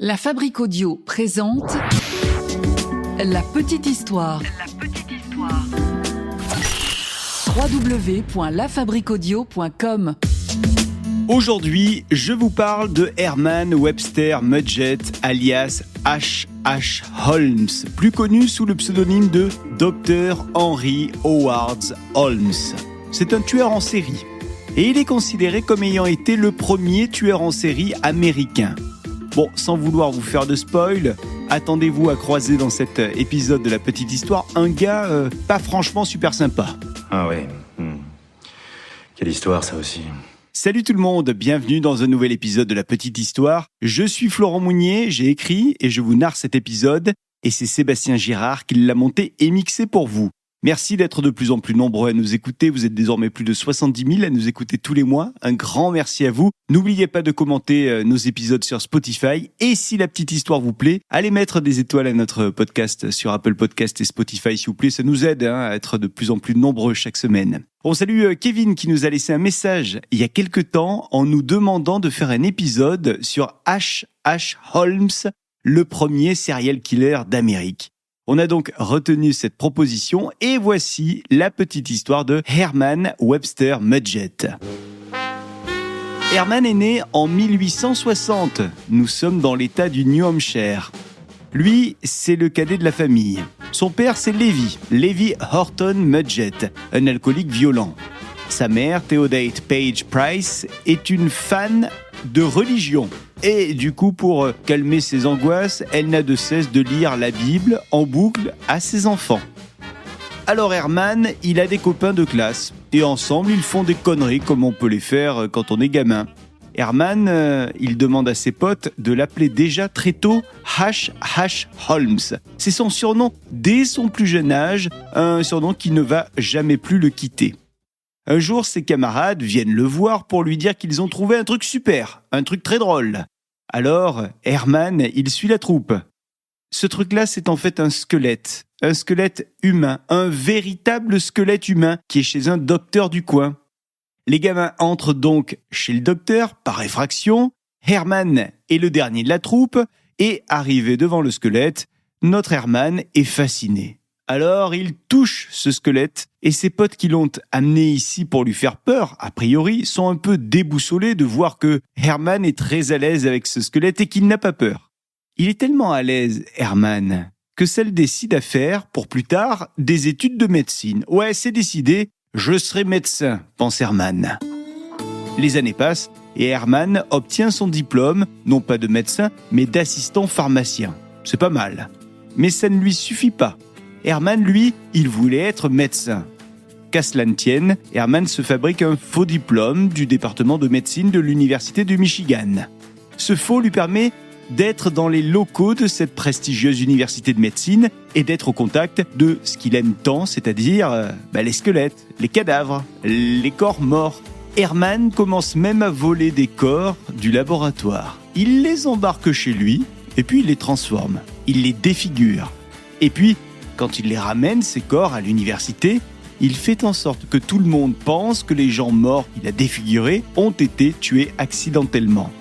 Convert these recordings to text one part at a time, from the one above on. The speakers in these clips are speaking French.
La Fabrique Audio présente La Petite Histoire. www.lafabriqueaudio.com. Aujourd'hui, je vous parle de Herman Webster Mudgett, alias H.H. Holmes, plus connu sous le pseudonyme de Dr. Henry Howard Holmes. C'est un tueur en série, et il est considéré comme ayant été le premier tueur en série américain. Bon, sans vouloir vous faire de spoil, attendez-vous à croiser dans cet épisode de La Petite Histoire un gars pas franchement super sympa. Ah ouais. Quelle histoire, ça aussi. Salut tout le monde, bienvenue dans un nouvel épisode de La Petite Histoire. Je suis Florent Mounier, j'ai écrit et je vous narre cet épisode et c'est Sébastien Girard qui l'a monté et mixé pour vous. Merci d'être de plus en plus nombreux à nous écouter. Vous êtes désormais plus de 70 000 à nous écouter tous les mois. Un grand merci à vous. N'oubliez pas de commenter nos épisodes sur Spotify. Et si la petite histoire vous plaît, allez mettre des étoiles à notre podcast sur Apple Podcast et Spotify, s'il vous plaît. Ça nous aide à être de plus en plus nombreux chaque semaine. On salue Kevin qui nous a laissé un message il y a quelques temps en nous demandant de faire un épisode sur H.H. Holmes, le premier serial killer d'Amérique. On a donc retenu cette proposition et voici la petite histoire de Herman Webster Mudgett. Herman est né en 1860. Nous sommes dans l'état du New Hampshire. Lui, c'est le cadet de la famille. Son père, c'est Levi Horton Mudgett, un alcoolique violent. Sa mère, Theodate Page Price, est une fan de religion. Et du coup, pour calmer ses angoisses, elle n'a de cesse de lire la Bible en boucle à ses enfants. Alors Herman, il a des copains de classe. Et ensemble, ils font des conneries comme on peut les faire quand on est gamin. Herman, il demande à ses potes de l'appeler déjà très tôt H.H. Holmes. C'est son surnom dès son plus jeune âge, un surnom qui ne va jamais plus le quitter. Un jour, ses camarades viennent le voir pour lui dire qu'ils ont trouvé un truc super, un truc très drôle. Alors, Herman, il suit la troupe. Ce truc-là, c'est en fait un squelette humain, un véritable squelette humain qui est chez un docteur du coin. Les gamins entrent donc chez le docteur par effraction. Herman est le dernier de la troupe et, arrivé devant le squelette, notre Herman est fasciné. Alors, il touche ce squelette et ses potes qui l'ont amené ici pour lui faire peur, a priori, sont un peu déboussolés de voir que Herman est très à l'aise avec ce squelette et qu'il n'a pas peur. Il est tellement à l'aise, Herman, que ça le décide à faire, pour plus tard, des études de médecine. Ouais, c'est décidé, je serai médecin, pense Herman. Les années passent et Herman obtient son diplôme, non pas de médecin, mais d'assistant pharmacien. C'est pas mal. Mais ça ne lui suffit pas. Herman, lui, il voulait être médecin. Qu'à cela ne tienne, Herman se fabrique un faux diplôme du département de médecine de l'Université du Michigan. Ce faux lui permet d'être dans les locaux de cette prestigieuse université de médecine et d'être au contact de ce qu'il aime tant, c'est-à-dire les squelettes, les cadavres, les corps morts. Herman commence même à voler des corps du laboratoire. Il les embarque chez lui et puis il les transforme. Il les défigure. Et puis, quand il les ramène, ces corps, à l'université, il fait en sorte que tout le monde pense que les gens morts qu'il a défigurés ont été tués accidentellement.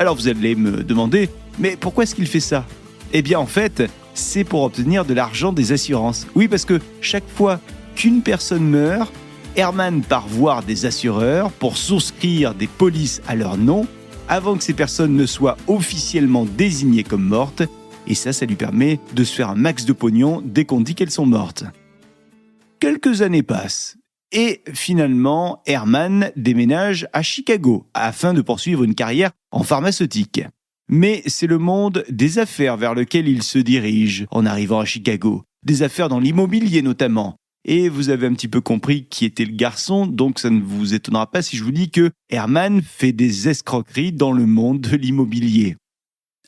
Alors vous allez me demander, mais pourquoi est-ce qu'il fait ça ? Eh bien en fait, c'est pour obtenir de l'argent des assurances. Oui, parce que chaque fois qu'une personne meurt, Herman part voir des assureurs pour souscrire des polices à leur nom avant que ces personnes ne soient officiellement désignées comme mortes. Et ça lui permet de se faire un max de pognon dès qu'on dit qu'elles sont mortes. Quelques années passent et finalement, Herman déménage à Chicago afin de poursuivre une carrière en pharmaceutique. Mais c'est le monde des affaires vers lequel il se dirige en arrivant à Chicago. Des affaires dans l'immobilier notamment. Et vous avez un petit peu compris qui était le garçon, donc ça ne vous étonnera pas si je vous dis que Herman fait des escroqueries dans le monde de l'immobilier.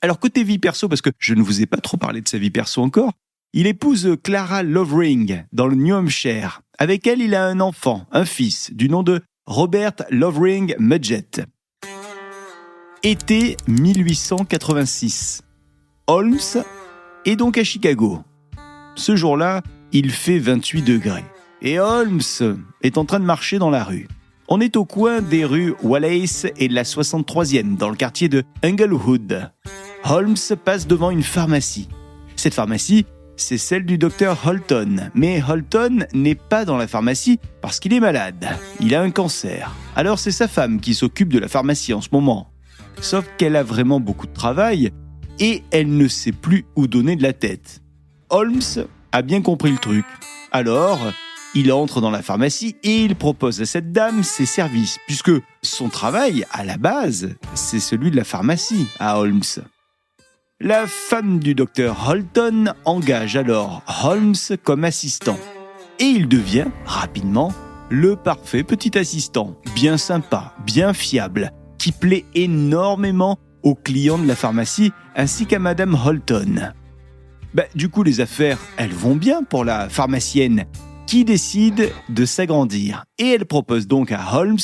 Alors côté vie perso, parce que je ne vous ai pas trop parlé de sa vie perso encore, il épouse Clara Lovering dans le New Hampshire. Avec elle, il a un enfant, un fils, du nom de Robert Lovering Mudgett. Été 1886. Holmes est donc à Chicago. Ce jour-là, il fait 28 degrés. Et Holmes est en train de marcher dans la rue. On est au coin des rues Wallace et de la 63e, dans le quartier de Englewood. Holmes passe devant une pharmacie. Cette pharmacie, c'est celle du docteur Holton. Mais Holton n'est pas dans la pharmacie parce qu'il est malade. Il a un cancer. Alors c'est sa femme qui s'occupe de la pharmacie en ce moment. Sauf qu'elle a vraiment beaucoup de travail et elle ne sait plus où donner de la tête. Holmes a bien compris le truc. Alors, il entre dans la pharmacie et il propose à cette dame ses services, puisque son travail, à la base, c'est celui de la pharmacie à Holmes. La femme du docteur Holton engage alors Holmes comme assistant. Et il devient, rapidement, le parfait petit assistant, bien sympa, bien fiable, qui plaît énormément aux clients de la pharmacie ainsi qu'à Madame Holton. Du coup, les affaires, elles vont bien pour la pharmacienne qui décide de s'agrandir. Et elle propose donc à Holmes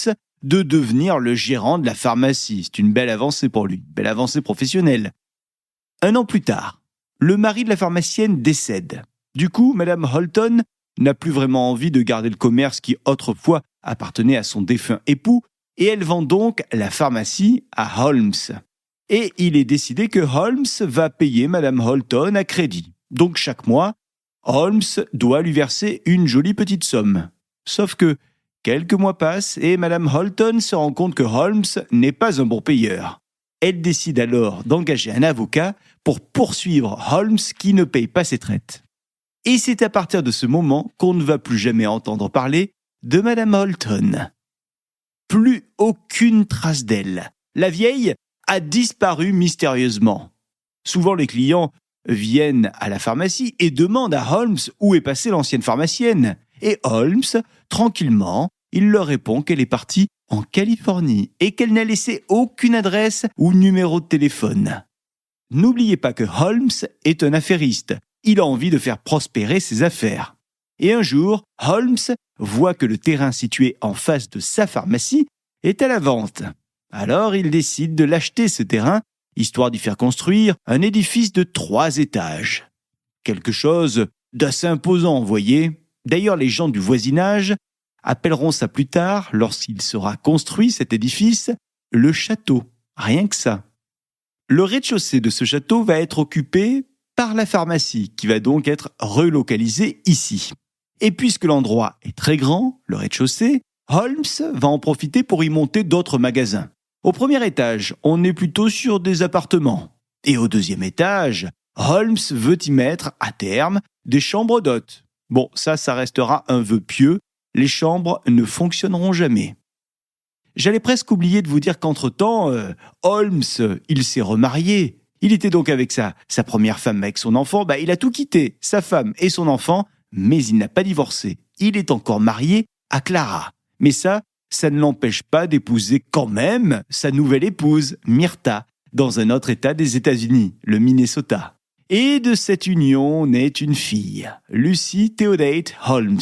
de devenir le gérant de la pharmacie. C'est une belle avancée pour lui, une belle avancée professionnelle. 1 an plus tard, le mari de la pharmacienne décède. Du coup, Madame Holton n'a plus vraiment envie de garder le commerce qui autrefois appartenait à son défunt époux et elle vend donc la pharmacie à Holmes. Et il est décidé que Holmes va payer Madame Holton à crédit. Donc chaque mois, Holmes doit lui verser une jolie petite somme. Sauf que quelques mois passent et Madame Holton se rend compte que Holmes n'est pas un bon payeur. Elle décide alors d'engager un avocat pour poursuivre Holmes qui ne paye pas ses traites. Et c'est à partir de ce moment qu'on ne va plus jamais entendre parler de Madame Holton. Plus aucune trace d'elle. La vieille a disparu mystérieusement. Souvent les clients viennent à la pharmacie et demandent à Holmes où est passée l'ancienne pharmacienne. Et Holmes, tranquillement, il leur répond qu'elle est partie en Californie et qu'elle n'a laissé aucune adresse ou numéro de téléphone. N'oubliez pas que Holmes est un affairiste. Il a envie de faire prospérer ses affaires. Et un jour, Holmes voit que le terrain situé en face de sa pharmacie est à la vente. Alors il décide de l'acheter ce terrain, histoire d'y faire construire un édifice de 3 étages. Quelque chose d'assez imposant, voyez. D'ailleurs, les gens du voisinage appelleront ça plus tard, lorsqu'il sera construit cet édifice, le château. Rien que ça. Le rez-de-chaussée de ce château va être occupé par la pharmacie, qui va donc être relocalisée ici. Et puisque l'endroit est très grand, le rez-de-chaussée, Holmes va en profiter pour y monter d'autres magasins. Au premier étage, on est plutôt sur des appartements. Et au deuxième étage, Holmes veut y mettre, à terme, des chambres d'hôtes. Bon, ça restera un vœu pieux. Les chambres ne fonctionneront jamais. J'allais presque oublier de vous dire qu'entre-temps, Holmes, il s'est remarié. Il était donc avec sa première femme, avec son enfant. Il a tout quitté, sa femme et son enfant, mais il n'a pas divorcé. Il est encore marié à Clara. Mais ça ne l'empêche pas d'épouser quand même sa nouvelle épouse, Myrta, dans un autre État des États-Unis, le Minnesota. Et de cette union naît une fille, Lucy Theodate Holmes.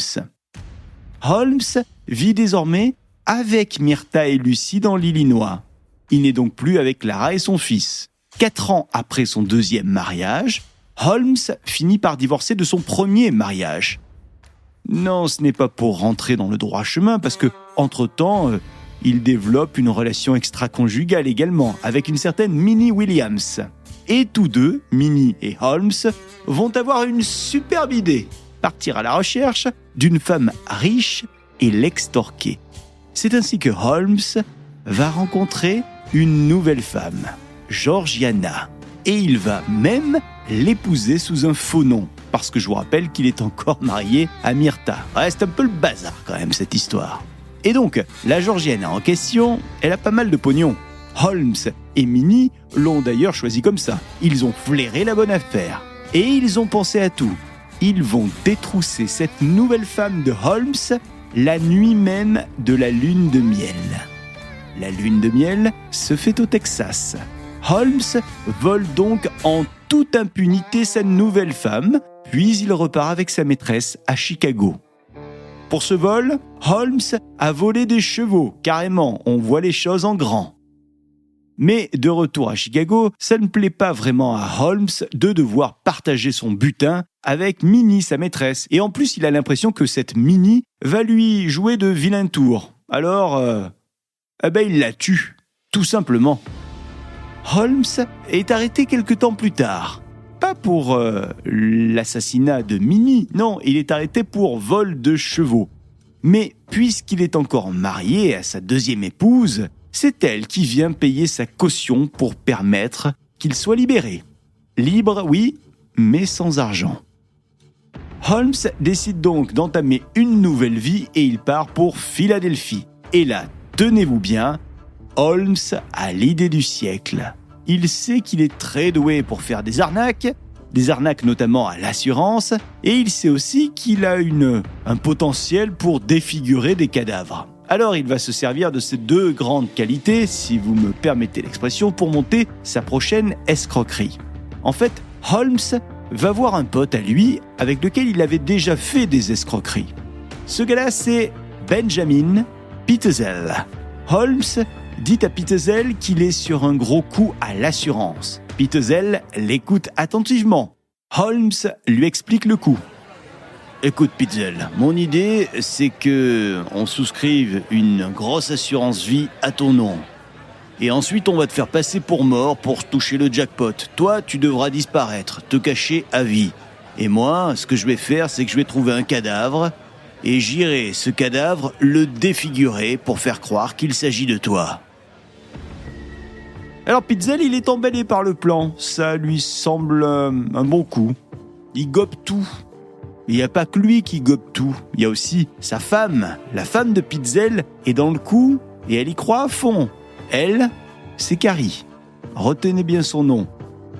Holmes vit désormais avec Myrta et Lucy dans l'Illinois. Il n'est donc plus avec Clara et son fils. 4 ans après son deuxième mariage, Holmes finit par divorcer de son premier mariage. Non, ce n'est pas pour rentrer dans le droit chemin, parce que, entre-temps, il développe une relation extra-conjugale également, avec une certaine Minnie Williams. Et tous deux, Minnie et Holmes, vont avoir une superbe idée, partir à la recherche d'une femme riche et l'extorquer. C'est ainsi que Holmes va rencontrer une nouvelle femme, Georgiana, et il va même l'épouser sous un faux nom, parce que je vous rappelle qu'il est encore marié à Myrta. C'est un peu le bazar quand même cette histoire. Et donc, la Georgiana en question, elle a pas mal de pognon. Holmes et Minnie l'ont d'ailleurs choisi comme ça. Ils ont flairé la bonne affaire. Et ils ont pensé à tout. Ils vont détrousser cette nouvelle femme de Holmes la nuit même de la lune de miel. La lune de miel se fait au Texas. Holmes vole donc en toute impunité sa nouvelle femme, puis il repart avec sa maîtresse à Chicago. Pour ce vol, Holmes a volé des chevaux, carrément, on voit les choses en grand. Mais de retour à Chicago, ça ne plaît pas vraiment à Holmes de devoir partager son butin avec Minnie, sa maîtresse. Et en plus, il a l'impression que cette Minnie va lui jouer de vilains tours. Alors, il la tue, tout simplement. Holmes est arrêté quelque temps plus tard. Pas pour l'assassinat de Mimi, non, il est arrêté pour vol de chevaux. Mais puisqu'il est encore marié à sa deuxième épouse, c'est elle qui vient payer sa caution pour permettre qu'il soit libéré. Libre, oui, mais sans argent. Holmes décide donc d'entamer une nouvelle vie et il part pour Philadelphie. Et là, tenez-vous bien, Holmes a l'idée du siècle. Il sait qu'il est très doué pour faire des arnaques notamment à l'assurance, et il sait aussi qu'il a un potentiel pour défigurer des cadavres. Alors il va se servir de ces deux grandes qualités, si vous me permettez l'expression, pour monter sa prochaine escroquerie. En fait, Holmes va voir un pote à lui avec lequel il avait déjà fait des escroqueries. Ce gars-là, c'est Benjamin Pitezel. Holmes dit à Pitezel qu'il est sur un gros coup à l'assurance. Pitezel l'écoute attentivement. Holmes lui explique le coup. Écoute Pitezel, mon idée c'est que on souscrive une grosse assurance vie à ton nom. Et ensuite on va te faire passer pour mort pour toucher le jackpot. Toi tu devras disparaître, te cacher à vie. Et moi, ce que je vais faire c'est que je vais trouver un cadavre et j'irai ce cadavre le défigurer pour faire croire qu'il s'agit de toi. Alors Pitezel, il est emballé par le plan. Ça lui semble un bon coup. Il gobe tout. Il n'y a pas que lui qui gobe tout. Il y a aussi sa femme. La femme de Pitezel est dans le coup et elle y croit à fond. Elle, c'est Carrie. Retenez bien son nom.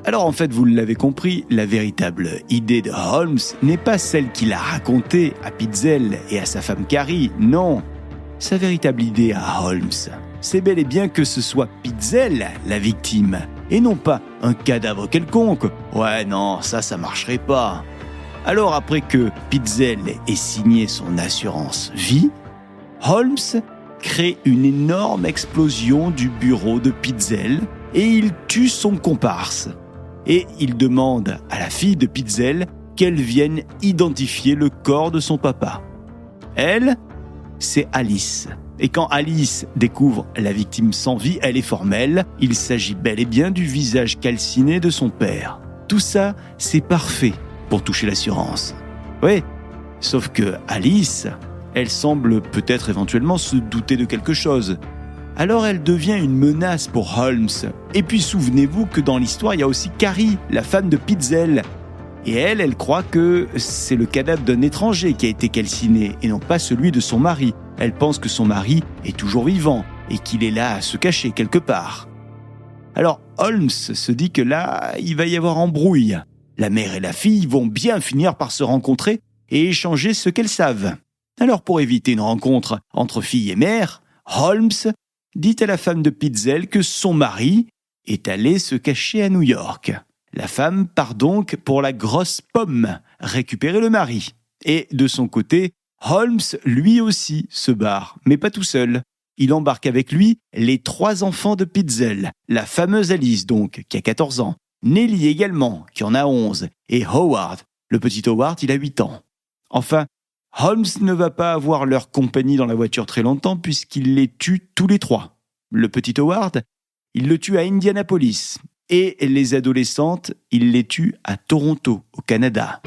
Alors en fait, vous l'avez compris, la véritable idée de Holmes n'est pas celle qu'il a racontée à Pitezel et à sa femme Carrie. Non, sa véritable idée à Holmes, c'est bel et bien que ce soit Pitezel la victime, et non pas un cadavre quelconque. Ouais, non, ça marcherait pas. Alors après que Pitezel ait signé son assurance vie, Holmes crée une énorme explosion du bureau de Pitezel et il tue son comparse. Et il demande à la fille de Pitezel qu'elle vienne identifier le corps de son papa. Elle, c'est Alice. Et quand Alice découvre la victime sans vie, elle est formelle. Il s'agit bel et bien du visage calciné de son père. Tout ça, c'est parfait pour toucher l'assurance. Oui, sauf que Alice, elle semble peut-être éventuellement se douter de quelque chose. Alors elle devient une menace pour Holmes. Et puis souvenez-vous que dans l'histoire, il y a aussi Carrie, la femme de Pitezel. Et elle croit que c'est le cadavre d'un étranger qui a été calciné et non pas celui de son mari. Elle pense que son mari est toujours vivant et qu'il est là à se cacher quelque part. Alors Holmes se dit que là, il va y avoir embrouille. La mère et la fille vont bien finir par se rencontrer et échanger ce qu'elles savent. Alors pour éviter une rencontre entre fille et mère, Holmes dit à la femme de Pitezel que son mari est allé se cacher à New York. La femme part donc pour la grosse pomme, récupérer le mari. Et de son côté, Holmes, lui aussi, se barre, mais pas tout seul. Il embarque avec lui les 3 enfants de Pitezel, la fameuse Alice donc, qui a 14 ans, Nellie également, qui en a 11, et Howard. Le petit Howard, il a 8 ans. Enfin, Holmes ne va pas avoir leur compagnie dans la voiture très longtemps puisqu'il les tue tous les 3. Le petit Howard, il le tue à Indianapolis. Et les adolescentes, il les tue à Toronto, au Canada.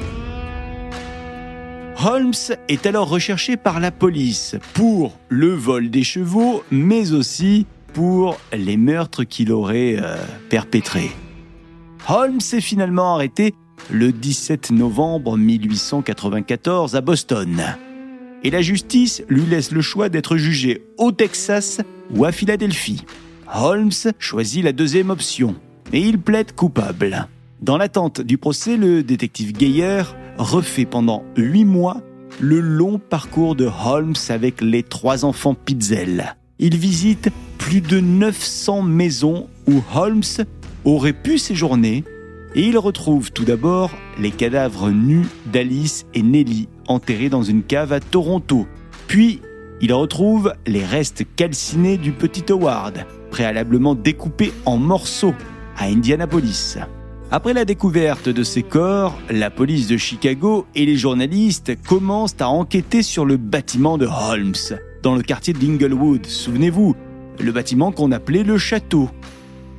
Holmes est alors recherché par la police pour le vol des chevaux, mais aussi pour les meurtres qu'il aurait perpétrés. Holmes est finalement arrêté le 17 novembre 1894 à Boston. Et la justice lui laisse le choix d'être jugé au Texas ou à Philadelphie. Holmes choisit la deuxième option. Et il plaide coupable. Dans l'attente du procès, le détective Geyer refait pendant 8 mois le long parcours de Holmes avec les 3 enfants Pitezel. Il visite plus de 900 maisons où Holmes aurait pu séjourner et il retrouve tout d'abord les cadavres nus d'Alice et Nellie enterrés dans une cave à Toronto. Puis, il retrouve les restes calcinés du petit Howard, préalablement découpés en morceaux à Indianapolis. Après la découverte de ces corps, la police de Chicago et les journalistes commencent à enquêter sur le bâtiment de Holmes, dans le quartier d'Inglewood. Souvenez-vous, le bâtiment qu'on appelait le château.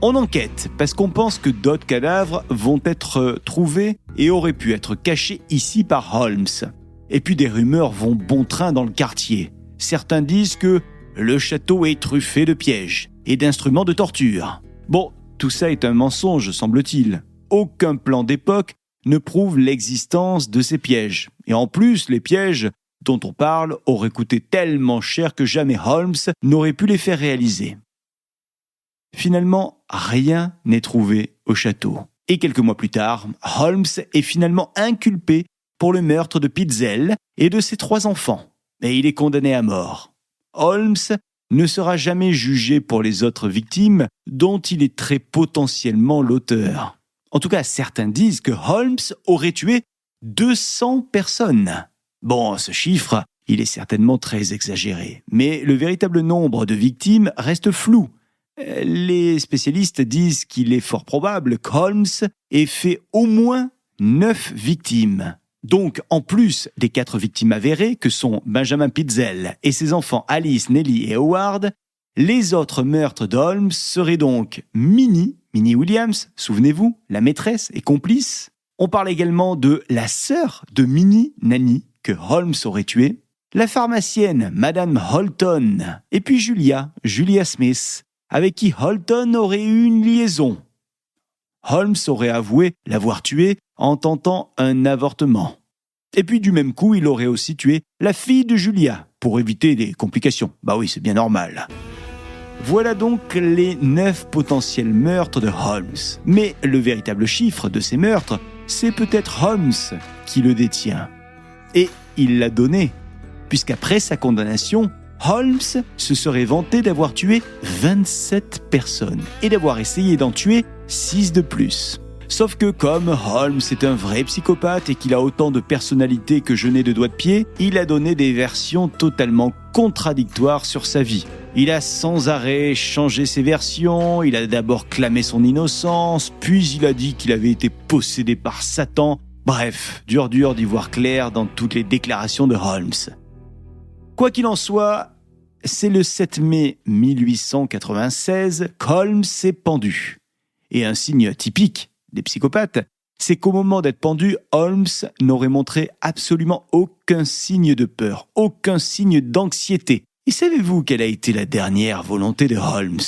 On enquête parce qu'on pense que d'autres cadavres vont être trouvés et auraient pu être cachés ici par Holmes. Et puis des rumeurs vont bon train dans le quartier. Certains disent que le château est truffé de pièges et d'instruments de torture. Bon, tout ça est un mensonge, semble-t-il. Aucun plan d'époque ne prouve l'existence de ces pièges. Et en plus, les pièges dont on parle auraient coûté tellement cher que jamais Holmes n'aurait pu les faire réaliser. Finalement, rien n'est trouvé au château. Et quelques mois plus tard, Holmes est finalement inculpé pour le meurtre de Pitzel et de ses 3 enfants. Et il est condamné à mort. Holmes ne sera jamais jugé pour les autres victimes dont il est très potentiellement l'auteur. En tout cas, certains disent que Holmes aurait tué 200 personnes. Bon, ce chiffre, il est certainement très exagéré, mais le véritable nombre de victimes reste flou. Les spécialistes disent qu'il est fort probable qu'Holmes ait fait au moins 9 victimes. Donc, en plus des 4 victimes avérées, que sont Benjamin Pitzel et ses enfants Alice, Nellie et Howard, les autres meurtres d'Holmes seraient donc Minnie Williams, souvenez-vous, la maîtresse et complice. On parle également de la sœur de Minnie, Nanny, que Holmes aurait tuée, la pharmacienne Madame Holton, et puis Julia Smith, avec qui Holton aurait eu une liaison. Holmes aurait avoué l'avoir tuée en tentant un avortement. Et puis du même coup, il aurait aussi tué la fille de Julia, pour éviter des complications. Bah oui, c'est bien normal. Voilà donc les 9 potentiels meurtres de Holmes. Mais le véritable chiffre de ces meurtres, c'est peut-être Holmes qui le détient. Et il l'a donné, puisqu'après sa condamnation, Holmes se serait vanté d'avoir tué 27 personnes et d'avoir essayé d'en tuer 6 de plus. Sauf que comme Holmes est un vrai psychopathe et qu'il a autant de personnalité que je n'ai de doigts de pied, il a donné des versions totalement contradictoires sur sa vie. Il a sans arrêt changé ses versions, il a d'abord clamé son innocence, puis il a dit qu'il avait été possédé par Satan. Bref, dur d'y voir clair dans toutes les déclarations de Holmes. Quoi qu'il en soit, c'est le 7 mai 1896 qu'Holmes s'est pendu. Et un signe typique des psychopathes, c'est qu'au moment d'être pendu, Holmes n'aurait montré absolument aucun signe de peur, aucun signe d'anxiété. Et savez-vous quelle a été la dernière volonté de Holmes ?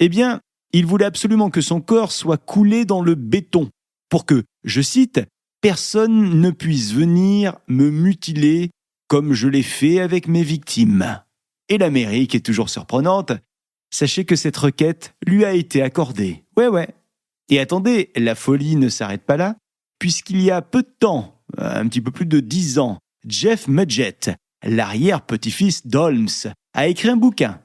Eh bien, il voulait absolument que son corps soit coulé dans le béton, pour que, je cite, « personne ne puisse venir me mutiler comme je l'ai fait avec mes victimes ». Et l'Amérique est toujours surprenante. Sachez que cette requête lui a été accordée. Ouais. Et attendez, la folie ne s'arrête pas là, puisqu'il y a peu de temps, un petit peu plus de 10 ans, Jeff Mudgett, l'arrière-petit-fils d'Holmes, a écrit un bouquin.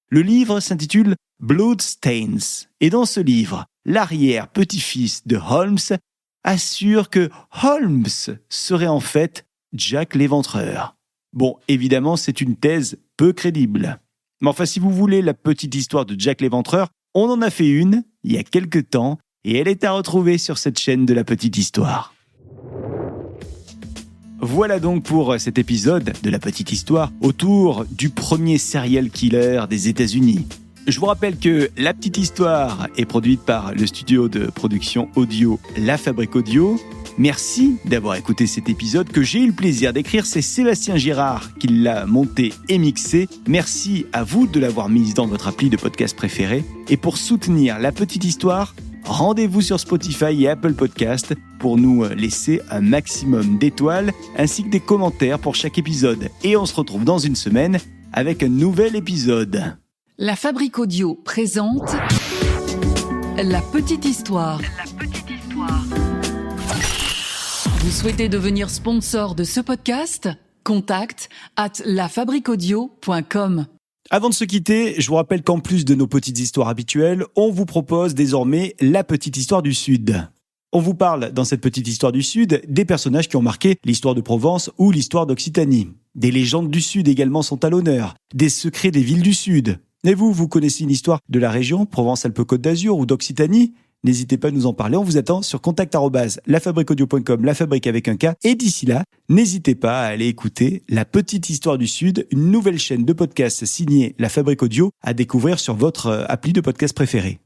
Le livre s'intitule Bloodstains. Et dans ce livre, l'arrière-petit-fils de Holmes assure que Holmes serait en fait Jack l'Éventreur. Bon, évidemment, c'est une thèse peu crédible. Mais enfin, si vous voulez la petite histoire de Jack l'Éventreur, on en a fait une il y a quelque temps et elle est à retrouver sur cette chaîne de la petite histoire. Voilà donc pour cet épisode de la petite histoire autour du premier serial killer des États-Unis. Je vous rappelle que La Petite Histoire est produite par le studio de production audio La Fabrique Audio. Merci d'avoir écouté cet épisode que j'ai eu le plaisir d'écrire. C'est Sébastien Girard qui l'a monté et mixé. Merci à vous de l'avoir mise dans votre appli de podcast préféré. Et pour soutenir La Petite Histoire, rendez-vous sur Spotify et Apple Podcast pour nous laisser un maximum d'étoiles ainsi que des commentaires pour chaque épisode. Et on se retrouve dans une semaine avec un nouvel épisode. La Fabrique Audio présente La Petite Histoire. Vous souhaitez devenir sponsor de ce podcast ? Contact @lafabriqueaudio.com. Avant de se quitter, je vous rappelle qu'en plus de nos petites histoires habituelles, on vous propose désormais la petite histoire du Sud. On vous parle dans cette petite histoire du Sud des personnages qui ont marqué l'histoire de Provence ou l'histoire d'Occitanie. Des légendes du Sud également sont à l'honneur, des secrets des villes du Sud. Et vous connaissez une histoire de la région, Provence-Alpes-Côte d'Azur ou d'Occitanie ? N'hésitez pas à nous en parler, on vous attend sur contact@lafabriqueaudio.com, la fabrique avec un K. Et d'ici là, n'hésitez pas à aller écouter La Petite Histoire du Sud, une nouvelle chaîne de podcast signée La Fabrique Audio à découvrir sur votre appli de podcast préféré.